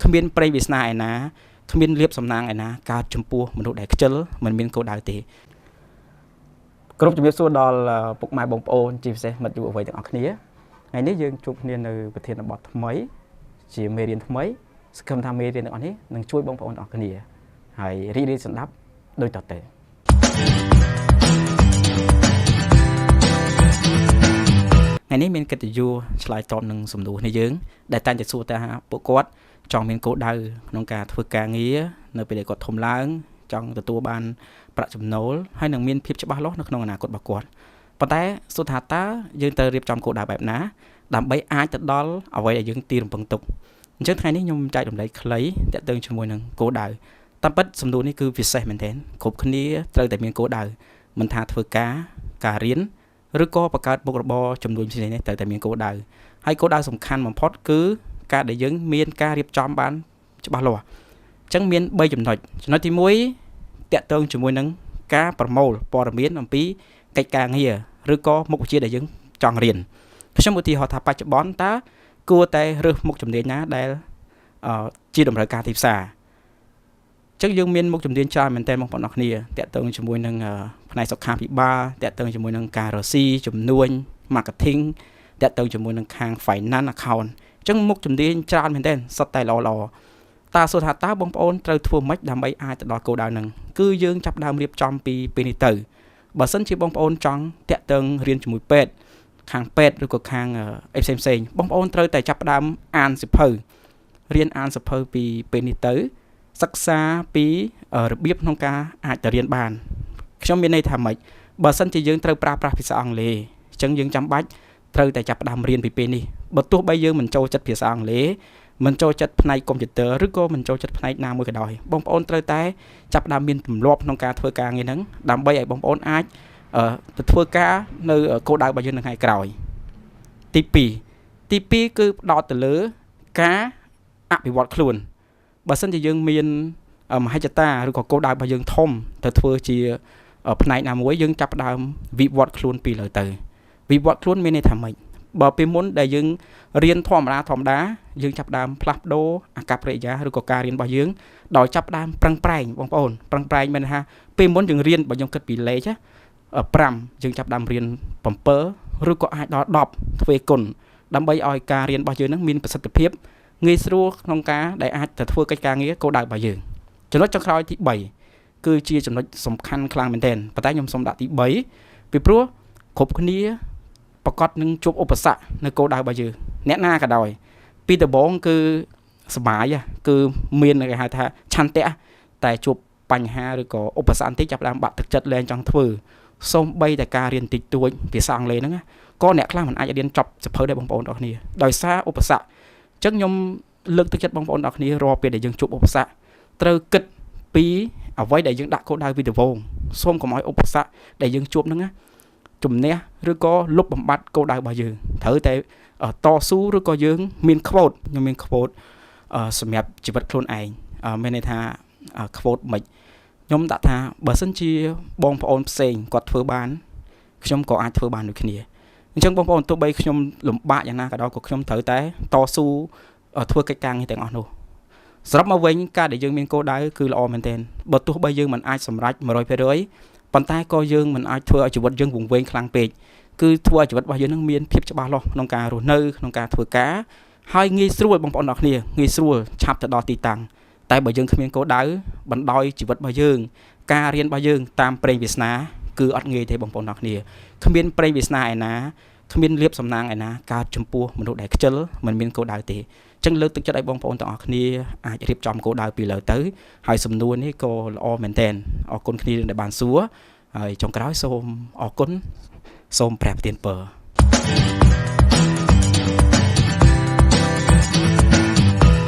គ្មានប្រេងវាសនាឯណាគ្មានលៀបសំណាងឯណាកើតចំពោះមនុស្សដែលខ្ជិលមិនមានគោលដៅទេគ្រប់ជំរាបសួរដល់ពុកម៉ែបងប្អូនជាពិសេសមិត្តយុវវ័យទាំងអស់គ្នាថ្ងៃនេះយើងជួបគ្នានៅប្រធានបទថ្មីជាមេរៀនថ្មីសង្ឃឹមថាមេរៀនទាំងអស់នេះនឹងជួយបងប្អូនទាំងអស់គ្នាហើយរីករាយស្ដាប់ដូចតទៅថ្ងៃនេះមានកិត្តិយសឆ្លើយតបនឹងសំណួរនេះយើងដែលតែងតែសួរថាពួកគាត់ចង់មានគោលដៅក្នុងការធ្វើការងារនៅពេលដែលគាត់ធំឡើងចង់ទទួលបានប្រាក់ចំណូលហើយនឹងមានភាពច្បាស់លាស់នៅក្នុងអនាគតរបស់គាត់ប៉ុន្តែសួរថាតើយើងត្រូវរៀបចំគោលដៅបែបណាដើម្បីអាចទៅដល់អ្វីដែលយើងទីរំពឹងទុកអញ្ចឹងថ្ងៃនេះខ្ញុំចែករំលែកខ្លីទាក់ទងជាមួយនឹងគោលដៅតាមពិតសំណួរនេះគឺពិសេសមែនទែនគ្រប់គ្នាត្រូវតែមានគោលដៅមិនថាធ្វើការរៀនឬក៏បង្កើតមុខរបរចំនួនផ្សេងនេះត្រូវតែមានគោលដៅហើយគោលដៅសំខាន់បំផុតគឺការដែលយើងមានការរៀបចំបានច្បាស់លាស់អញ្ចឹងមាន3ចំណុចទី1តាក់ទងជាមួយនឹងការប្រមូលព័ត៌មានអំពីកិច្ចការងារឬក៏មុខវិជ្ជាដែលយើងចង់រៀនខ្ញុំឧទាហរណ៍ថាបច្ចុប្បន្នតើគួរតែរើសមុខជំនាញណាដែលជាតម្រូវការទីផ្សារអញ្ចឹងយើងមានមុខជំនាញច្រើនមែនទែនបងប្អូនអរគ្នាតាក់ទងជាមួយនឹងផ្នែកសុខាភិបាលតាក់ទងជាមួយនឹងការរកស៊ីជំនួញ marketing តាក់ទងជាមួយនឹងខាង finance account អញ្ចឹងមុខជំនាញច្រើនមែនទែនសុទ្ធតែល្អតើសួរថាតើបងប្អូនត្រូវធ្វើម៉េចដើម្បីអាចទៅដល់គោលដៅហ្នឹងគឺយើងចាប់ផ្ដើមរៀបចំពីពេលនេះទៅបើសិនជាបងប្អូនចង់តាក់ទងរៀនជាមួយពេទ្យខាងពេទ្យឬក៏ខាងផ្សេងបងប្អូនត្រូវតែចាប់ផ្ដើមអានសៀវភៅរៀនអានសៀវភៅពីពេលនេះទៅសិក្សាពីរបៀបក្នុងការអាចទៅរៀនបានខ្ញុំមានន័យថាម៉េចបើសិនជាយើងត្រូវប្រើប្រាស់ភាសាអង់គ្លេសអញ្ចឹងយើងចាំបាច់ត្រូវតែចាប់ផ្ដើមរៀនពីពេលនេះបើទោះបីយើងមិនចូលចិត្តភាសាអង់គ្លេសមិនចូលចិត្តផ្នែកកុំព្យូទ័រឬក៏មិនចូលចិត្តផ្នែកណាមួយក៏ដោយបងប្អូនត្រូវតែចាប់ផ្ដើមមានទម្លាប់ក្នុងការធ្វើការងារហ្នឹងដើម្បីឲ្យបងប្អូនអាចទៅធ្វើការនៅគោលដៅរបស់យើងនៅថ្ងៃក្រោយទី2គឺផ្ដោតទៅលើការអភិវឌ្ឍខ្លួនបើសិនជាយើងមានមហិច្ឆតាឬក៏គោលដៅរបស់យើងធំទៅធ្វើជាផ្នែកណាមួយយើងចាប់ផ្ដើមវិវត្តខ្លួនពីលើទៅវិវត្តខ្លួនមានន័យថាម៉េចបើពេលមុនដែលយើងរៀនធម្មតាយើងចាប់ផ្ដើមផ្លាស់ប្ដូរអាកប្បកិរិយាឬក៏ការរៀនរបស់យើងដោយចាប់ផ្ដើមប្រឹងប្រែងបងប្អូនប្រឹងប្រែងមានន័យថាពេលមុនយើងរៀនបើខ្ញុំគិតពីលេខ5យើងចាប់ផ្ដើមរៀន7ឬក៏អាចដល់10ទ្វេគុណដើម្បីឲ្យការរៀនរបស់យើងនឹងមានប្រសិទ្ធភាពងាយស្រួលក្នុងការដែលអាចទៅធ្វើកិច្ចការងារគោលដៅរបស់យើងចំណុចចុងក្រោយទី3គឺជាចំណុចសំខាន់ខ្លាំងមែនទែនប៉ុន្តែខ្ញុំសូមដាក់ទី3ពីព្រោះគ្រប់គ្នាប្រកាសនឹងជួបឧបសគ្គនៅគោលដៅរបស់យើងអ្នកណាក៏ដោយពីដំបូងគឺសុបាយគឺមានគេហៅថាឆន្ទៈតែជួបបញ្ហាឬក៏ឧបសគ្គបន្តិចចាប់ផ្ដើមបាក់ទឹកចិត្តលែងចង់ធ្វើសូម្បីតែការរៀនតិចតួចភាសាអង់គ្លេសហ្នឹងក៏អ្នកខ្លះមិនអាចរៀនចប់សៀវភៅដែរបងប្អូនអរគ្នាដោយសារឧបសគ្គអញ្ចឹងខ្ញុំលើកទឹកចិត្តបងប្អូនអរគ្នារាល់ពេលដែលយើងជួបឧបសគ្គត្រូវគិតពីអ្វីដែលយើងដាក់គោលដៅពីដំបូងសូមកុំឲ្យឧបសគ្គដែលយើងជួបហ្នឹងជំនះឬក៏លុបបំបាត់គោលដៅរបស់យើងត្រូវតែតស៊ូឬក៏យើងមានខ្វូតខ្ញុំមានខ្វូតសម្រាប់ជីវិតខ្លួនឯងមានន័យថាខ្វូតមិនខ្ញុំដាក់ថាបើសិនជាបងប្អូនផ្សេងគាត់ធ្វើបានខ្ញុំក៏អាចធ្វើបានដូចគ្នាអញ្ចឹងបងប្អូនទោះបីខ្ញុំលំបាកយ៉ាងណាក៏ដោយក៏ខ្ញុំត្រូវតែតស៊ូធ្វើកិច្ចការងារទាំងអស់នោះសរុបមកវិញការដែលយើងមានគោលដៅគឺល្អមែនទែនបើទោះបីយើងមិនអាចសម្រេច 100% ប៉ុន្តែក៏យើងមិនអាចធ្វើឲ្យជីវិតយើងវង្វេងខ្លាំងពេកគឺធ្វើឲ្យជីវិតរបស់យើងនឹងមានភាពច្បាស់លាស់ក្នុងការរស់នៅក្នុងការធ្វើការហើយងាយស្រួលបងប្អូនអរគ្នាងាយស្រួលឆាប់ទៅដល់ទីតាំងតែបើយើងគ្មានគោលដៅបណ្ដោយជីវិតរបស់យើងការរៀនរបស់យើងតាមប្រេងវាសនាគឺអត់ងាយទេបងប្អូនអរគ្នាគ្មានប្រេងវាសនាឯណាគ្មានលៀបសំណាងឯណាកើតចំពោះមនុស្សដែលខ្ជិលមិនមានគោលដៅទេអញ្ចឹងលើកទឹកចិត្តឲ្យបងប្អូនទាំងអស់គ្នាអាចរៀបចំគោលដៅពីលើទៅហើយសំណួរនេះក៏ល្អមែនទែនអរគុណគ្នាដែលបានសួរហើយចុងក្រោយសូមអរគុណសូមព្រះប្រទានពរ